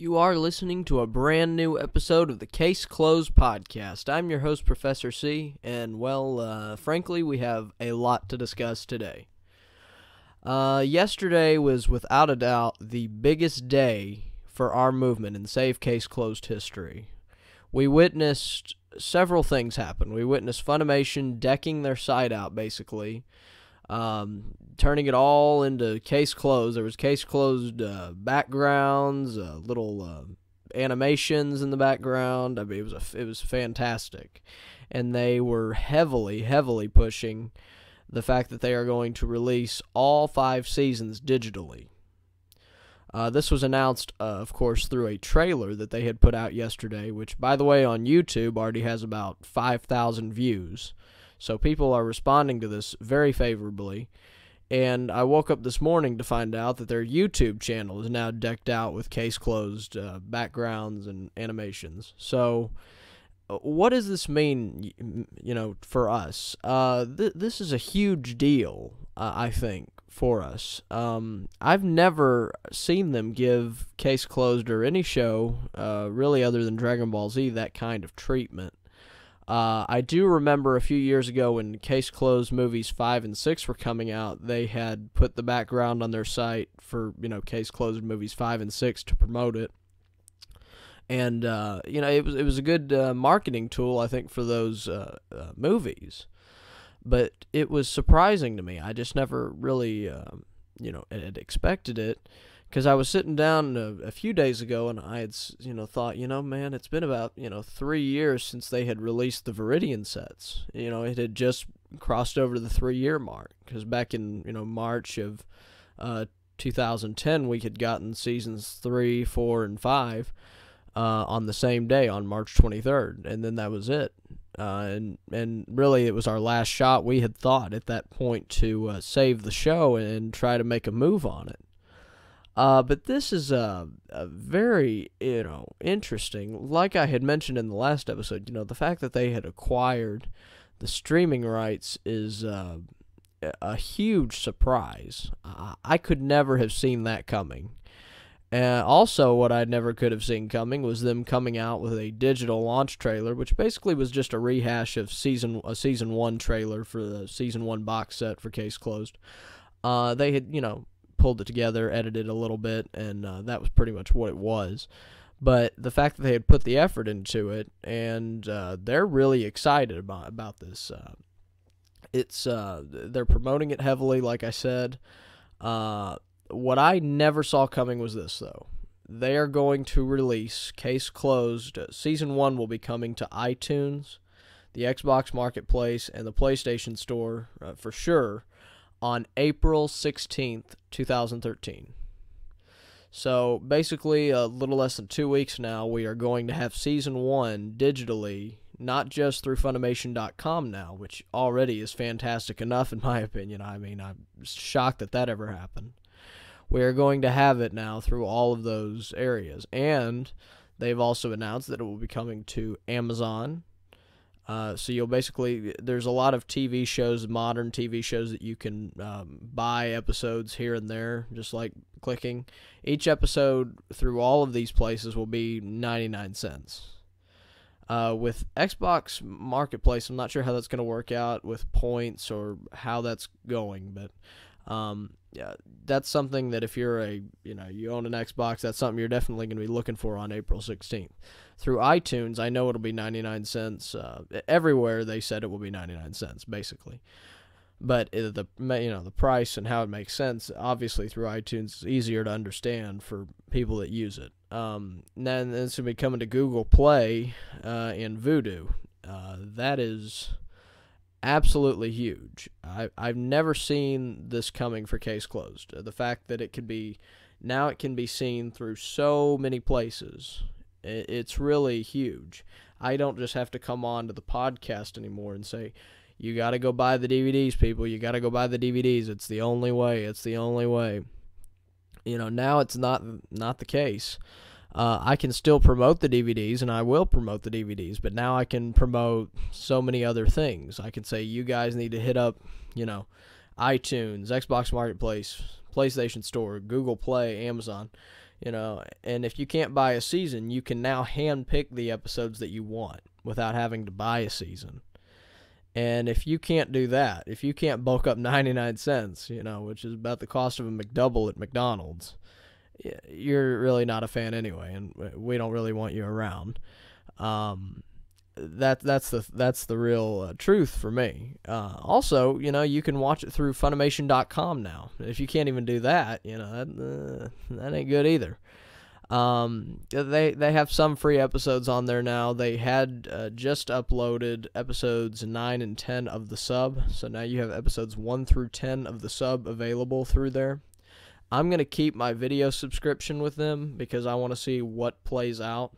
You are listening to a brand new episode of the Case Closed podcast. I'm your host, Professor C, and frankly, we have a lot to discuss today. Yesterday was without a doubt the biggest day for our movement in Save Case Closed history. We witnessed several things happen. We witnessed Funimation decking their site out, basically, turning it all into Case Closed. There was Case Closed backgrounds, little animations in the background. I mean, it was fantastic, and they were heavily pushing the fact that they are going to release all 5 seasons digitally. This was announced, of course, through a trailer that they had put out yesterday, which, by the way, on YouTube already has about 5,000 views. So people are responding to this very favorably. And I woke up this morning to find out that their YouTube channel is now decked out with Case Closed backgrounds and animations. So what does this mean, for us? This is a huge deal, I think, for us. I've never seen them give Case Closed or any show, really other than Dragon Ball Z, that kind of treatment. I do remember a few years ago when Case Closed movies 5 and 6 were coming out, they had put the background on their site for, Case Closed movies 5 and 6 to promote it. And, it was a good marketing tool, I think, for those movies. But it was surprising to me. I just never really, had expected it. Because I was sitting down a few days ago and I had, thought, man, it's been about, 3 years since they had released the Viridian sets. It had just crossed over the 3-year mark. Because back in, March of 2010, we had gotten seasons 3, 4, and 5 on the same day, on March 23rd. And then that was it. And really, it was our last shot, we had thought, at that point to save the show and try to make a move on it. But this is a very, interesting. Like I had mentioned in the last episode, the fact that they had acquired the streaming rights is a huge surprise. I could never have seen that coming. Also, what I never could have seen coming was them coming out with a digital launch trailer, which basically was just a rehash of season 1 trailer for the season 1 box set for Case Closed. They had, pulled it together, edited a little bit, and that was pretty much what it was. But the fact that they had put the effort into it, and they're really excited about this. They're promoting it heavily, like I said. What I never saw coming was this, though. They are going to release Case Closed. Season 1 will be coming to iTunes, the Xbox Marketplace, and the PlayStation Store for sure on April 16th, 2013. So basically, a little less than 2 weeks now, we are going to have Season 1 digitally, not just through Funimation.com now, which already is fantastic enough in my opinion. I mean, I'm shocked that ever happened. We are going to have it now through all of those areas. And they've also announced that it will be coming to Amazon. So you'll basically, there's a lot of TV shows, modern TV shows, that you can buy episodes here and there, just like clicking. Each episode through all of these places will be 99 cents. With Xbox Marketplace, I'm not sure how that's going to work out with points or how that's going, but yeah, that's something that if you're you own an Xbox, that's something you're definitely going to be looking for on April 16th. Through iTunes, I know it'll be 99 cents. Everywhere they said it will be 99 cents, basically. But the price and how it makes sense, obviously through iTunes, is easier to understand for people that use it. Then it's going to be coming to Google Play and Vudu. That is absolutely huge. I've never seen this coming for Case Closed. The fact that it can be seen through so many places, it's really huge. I don't just have to come on to the podcast anymore and say, you got to go buy the DVDs, people. You got to go buy the DVDs. It's the only way. It's the only way. Now it's not the case. I can still promote the DVDs, and I will promote the DVDs, but now I can promote so many other things. I can say, you guys need to hit up, iTunes, Xbox Marketplace, PlayStation Store, Google Play, Amazon. And if you can't buy a season, you can now hand pick the episodes that you want without having to buy a season. And if you can't do that, if you can't bulk up 99 cents, which is about the cost of a McDouble at McDonald's, you're really not a fan anyway, and we don't really want you around. That's the real truth for me. Also, you can watch it through Funimation.com now. If you can't even do that, that ain't good either. They have some free episodes on there now. They had just uploaded episodes 9 and 10 of the sub, so now you have episodes 1 through 10 of the sub available through there. I'm going to keep my video subscription with them because I want to see what plays out.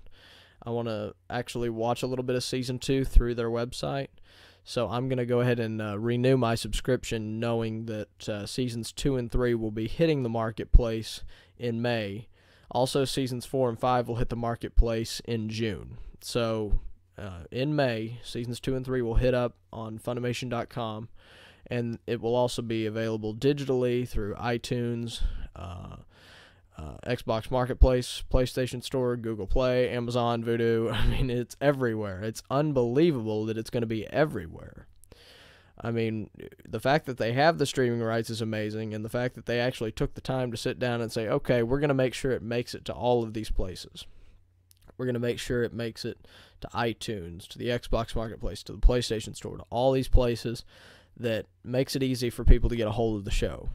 I want to actually watch a little bit of Season 2 through their website. So I'm going to go ahead and renew my subscription knowing that Seasons 2 and 3 will be hitting the marketplace in May. Also, Seasons 4 and 5 will hit the marketplace in June. So in May, Seasons 2 and 3 will hit up on Funimation.com. And it will also be available digitally through iTunes, Xbox Marketplace, PlayStation Store, Google Play, Amazon, Vudu. I mean, it's everywhere. It's unbelievable that it's going to be everywhere. I mean, the fact that they have the streaming rights is amazing, and the fact that they actually took the time to sit down and say, okay, we're going to make sure it makes it to all of these places. We're going to make sure it makes it to iTunes, to the Xbox Marketplace, to the PlayStation Store, to all these places. That makes it easy for people to get a hold of the show.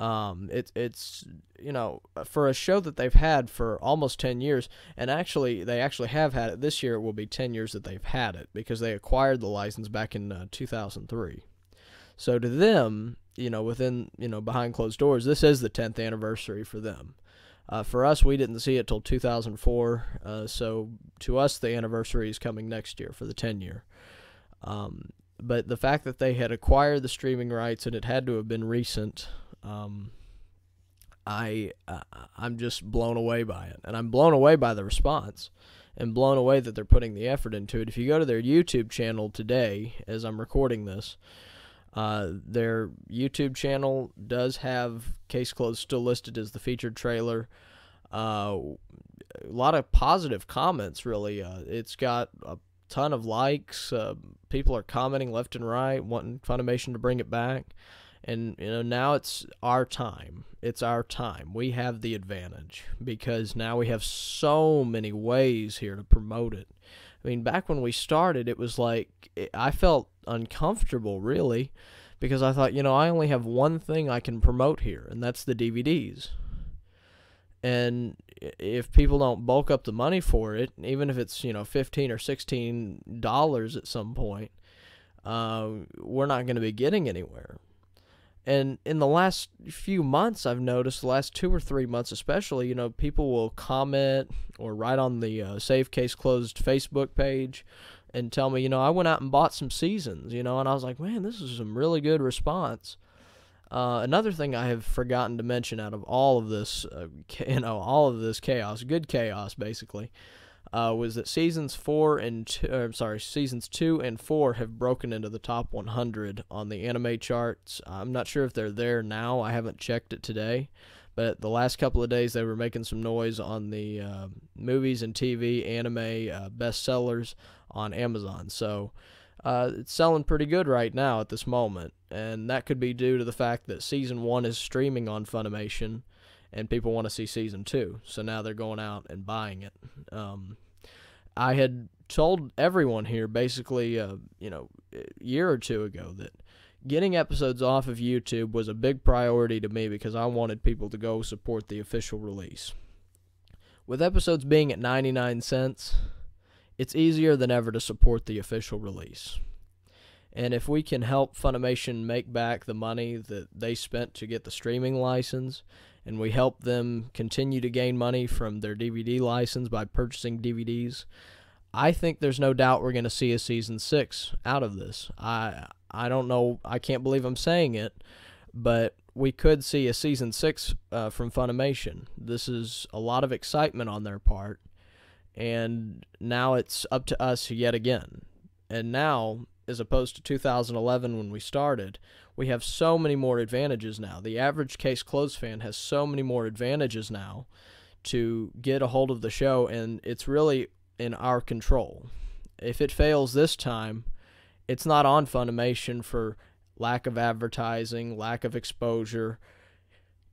It's for a show that they've had for almost 10 years, and they actually have had it. This year it will be 10 years that they've had it because they acquired the license back in 2003. So to them, within, behind closed doors, this is the 10th anniversary for them. For us, we didn't see it till 2004, so to us the anniversary is coming next year for the 10-year. But the fact that they had acquired the streaming rights and it had to have been recent, I'm just blown away by it. And I'm blown away by the response and blown away that they're putting the effort into it. If you go to their YouTube channel today, as I'm recording this, their YouTube channel does have Case Closed still listed as the featured trailer. A lot of positive comments, really. It's got a ton of likes. People are commenting left and right, wanting Funimation to bring it back. And now it's our time. It's our time. We have the advantage because now we have so many ways here to promote it. I mean, back when we started, it was like I felt uncomfortable, really, because I thought, I only have one thing I can promote here, and that's the DVDs. And if people don't bulk up the money for it, even if it's, $15 or $16 at some point, we're not going to be getting anywhere. And in the last few months, I've noticed, the last 2 or 3 months especially, people will comment or write on the Save Case Closed Facebook page and tell me, I went out and bought some seasons, and I was like, man, this is some really good response. Another thing I have forgotten to mention out of all of this, all of this chaos, good chaos basically, was that seasons 2 and 4 have broken into the top 100 on the anime charts. I'm not sure if they're there now. I haven't checked it today, but the last couple of days they were making some noise on the movies and TV anime bestsellers on Amazon. So it's selling pretty good right now at this moment, and that could be due to the fact that Season 1 is streaming on Funimation, and people want to see Season 2, so now they're going out and buying it. I had told everyone here basically, a year or two ago that getting episodes off of YouTube was a big priority to me because I wanted people to go support the official release. With episodes being at 99 cents, it's easier than ever to support the official release. And if we can help Funimation make back the money that they spent to get the streaming license, and we help them continue to gain money from their DVD license by purchasing DVDs, I think there's no doubt we're going to see a Season 6 out of this. I don't know, I can't believe I'm saying it, but we could see a Season 6 from Funimation. This is a lot of excitement on their part, and now it's up to us yet again. And now as opposed to 2011 when we started, we have so many more advantages now. The average Case Closed fan has so many more advantages now to get a hold of the show, and it's really in our control. If it fails this time, it's not on Funimation for lack of advertising, lack of exposure.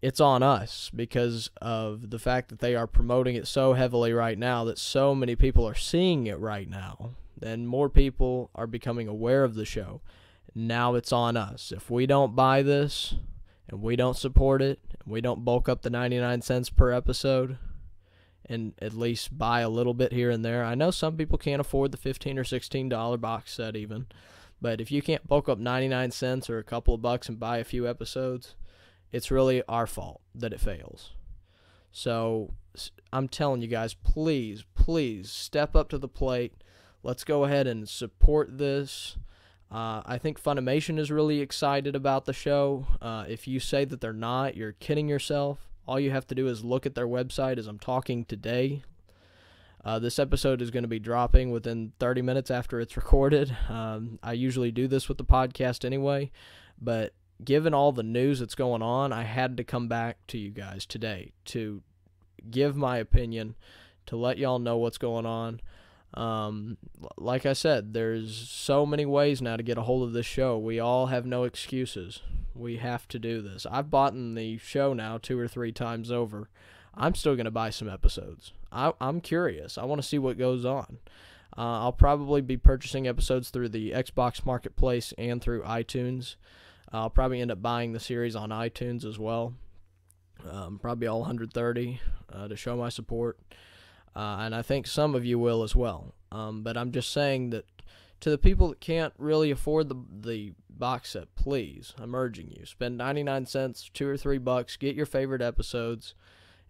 It's on us because of the fact that they are promoting it so heavily right now, that so many people are seeing it right now, and more people are becoming aware of the show. Now it's on us. If we don't buy this and we don't support it, and we don't bulk up the 99 cents per episode and at least buy a little bit here and there. I know some people can't afford the $15 or $16 box set even, but if you can't bulk up 99 cents or a couple of bucks and buy a few episodes, it's really our fault that it fails. So I'm telling you guys, please, please step up to the plate. Let's go ahead and support this. I think Funimation is really excited about the show. If you say that they're not, you're kidding yourself. All you have to do is look at their website as I'm talking today. This episode is going to be dropping within 30 minutes after it's recorded. I usually do this with the podcast anyway, but given all the news that's going on, I had to come back to you guys today to give my opinion, to let y'all know what's going on. Like I said, there's so many ways now to get a hold of this show. We all have no excuses. We have to do this. I've bought in the show now 2 or 3 times over. I'm still going to buy some episodes. I'm curious. I want to see what goes on. I'll probably be purchasing episodes through the Xbox Marketplace and through iTunes. I'll probably end up buying the series on iTunes as well. Probably all 130 to show my support. And I think some of you will as well. But I'm just saying that to the people that can't really afford the box set, please, I'm urging you, spend 99 cents, $2 or $3, get your favorite episodes,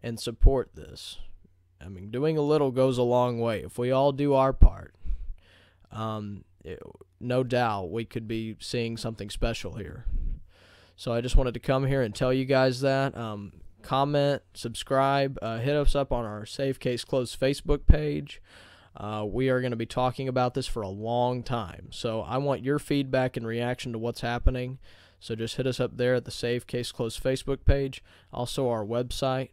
and support this. I mean, doing a little goes a long way. If we all do our part, no doubt we could be seeing something special here. So I just wanted to come here and tell you guys that. Comment, subscribe, hit us up on our Save Case Closed Facebook page. We are going to be talking about this for a long time. So I want your feedback and reaction to what's happening. So just hit us up there at the Save Case Closed Facebook page. Also our website.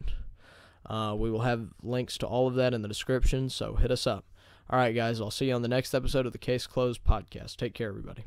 We will have links to all of that in the description, so hit us up. All right, guys, I'll see you on the next episode of the Case Closed podcast. Take care, everybody.